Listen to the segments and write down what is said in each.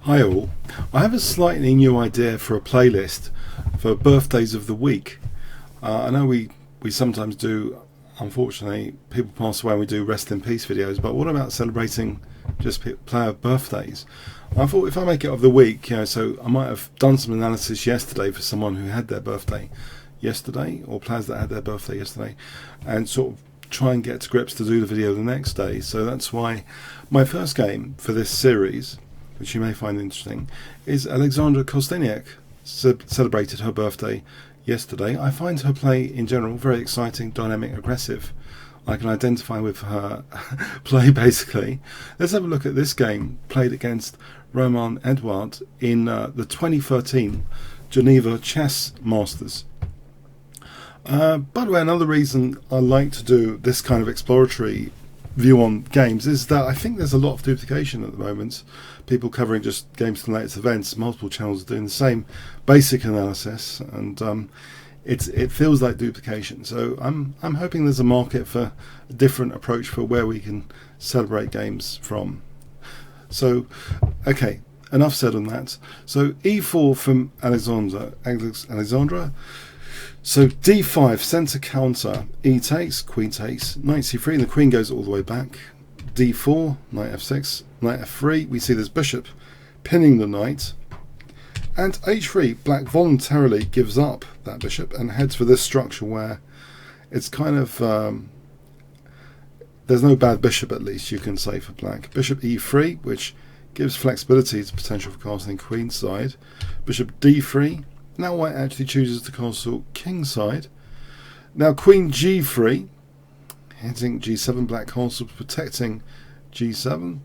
Hi all, I have a slightly new idea for a playlist for birthdays of the week. I know we sometimes do, unfortunately, people pass away and we do rest in peace videos, but what about celebrating just player birthdays? I thought if I make it of the week, so I might have done some analysis yesterday for someone who had their birthday yesterday, or players that had their birthday yesterday, and sort of try and get to grips to do the video the next day. So that's why my first game for this series, which you may find interesting, is Alexandra Kosteniuk. Celebrated her birthday yesterday. I find her play in general very exciting, dynamic, aggressive. I can identify with her play basically. Let's have a look at this game played against Romain Edouard in the 2013 Geneva Chess Masters. By the way, another reason I like to do this kind of exploratory view on games is that I think there's a lot of duplication at the moment. People covering just games to the latest events, multiple channels doing the same basic analysis, and it feels like duplication. So I'm hoping there's a market for a different approach for where we can celebrate games from. So okay, enough said on that. So e4 from Alexandra. So d5, centre counter, e takes, queen takes, knight c3, and the queen goes all the way back. d4, knight f6, knight f3, we see this bishop pinning the knight. And h3, black voluntarily gives up that bishop and heads for this structure where it's kind of, there's no bad bishop, at least you can say, for black. Bishop e3, which gives flexibility to potential for castling queenside. Bishop d3. Now white actually chooses to castle kingside. Now queen g3, hitting g7, black castle protecting g7.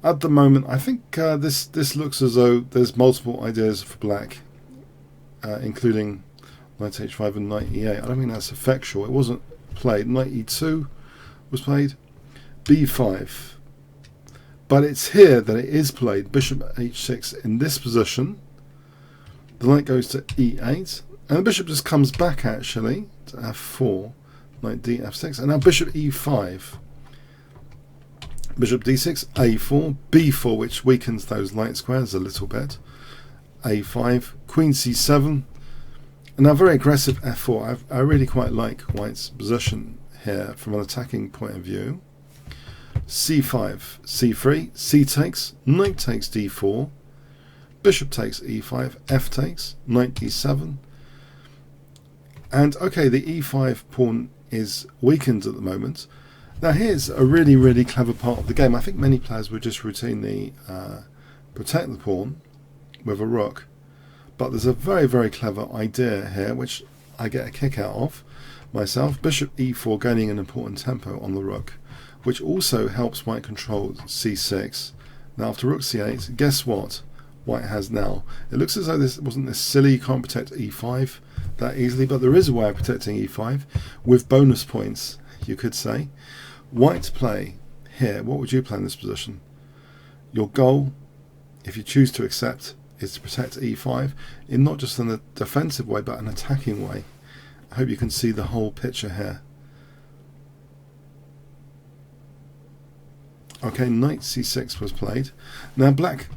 At the moment, I think this looks as though there's multiple ideas for black, including knight h5 and knight e8. I don't think that's effectual. It wasn't played. Knight e2 was played. b5. But it's here that it is played. Bishop h6 in this position. The knight goes to e8, and the bishop just comes back actually to f4, knight d f6, and now bishop e5, bishop d6, a4, b4, which weakens those light squares a little bit, a5, queen c7, and now very aggressive f4. I really quite like white's position here from an attacking point of view. c5, c3, c takes, knight takes d4, bishop takes e5, f takes, knight d7, and okay, the e5 pawn is weakened at the moment. Now here's a really clever part of the game. I think many players would just routinely protect the pawn with a rook, but there's a very clever idea here which I get a kick out of myself. Bishop e4 gaining an important tempo on the rook, which also helps white control c6. Now after rook c8, guess what white has now? It looks as though this wasn't this silly, you can't protect e5 that easily, but there is a way of protecting e5 with bonus points, you could say. White play here, what would you play in this position? Your goal, if you choose to accept, is to protect e5 in not just in a defensive way but an attacking way. I hope you can see the whole picture here. Okay, knight c6 was played. Now black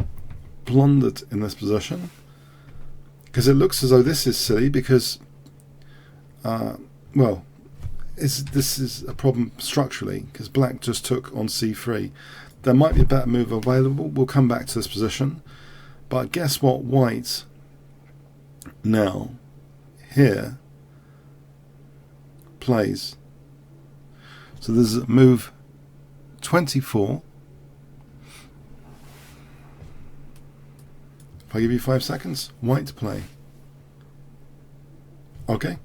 blundered in this position because it looks as though this is silly because well, this is a problem structurally because black just took on c3. There might be a better move available. We'll come back to this position, but guess what white now here plays. So there's a move 24. If I give you 5 seconds, white to play. Okay.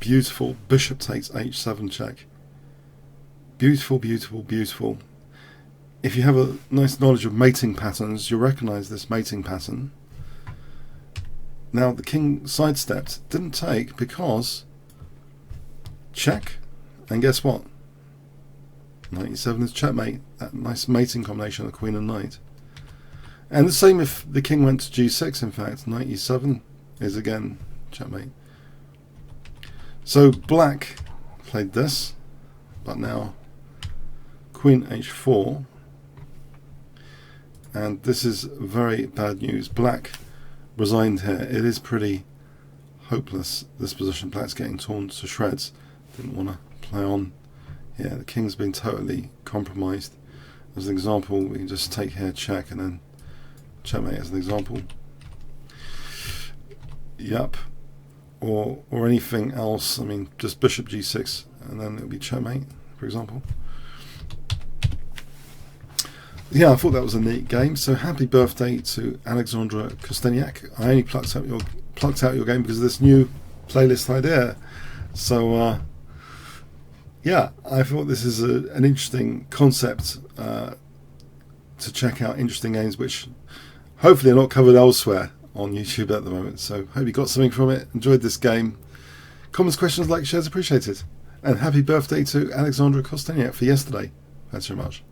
Beautiful. Bishop takes h7 check. Beautiful. If you have a nice knowledge of mating patterns, you'll recognize this mating pattern. Now the king sidestepped. Didn't take because check. And guess what? Knight e7 is checkmate. That nice mating combination of the queen and knight. And the same if the king went to g6, in fact. Knight e7 is again checkmate. So black played this, but now queen h4, and this is very bad news. Black resigned here. It is pretty hopeless, this position. Black's getting torn to shreds. Didn't want to play on. Yeah, the king's been totally compromised. As an example, we can just take here, check, and then checkmate as an example. Yep. Or anything else. I mean, just bishop g6, and then it'll be checkmate, for example. Yeah, I thought that was a neat game. So happy birthday to Alexandra Kosteniuk. I only plucked out your game because of this new playlist idea. So yeah, I thought this is an interesting concept to check out interesting games which hopefully are not covered elsewhere on YouTube at the moment. So hope you got something from it, enjoyed this game. Comments, questions, likes, shares appreciated. And happy birthday to Alexandra Kosteniuk for yesterday. Thanks very much.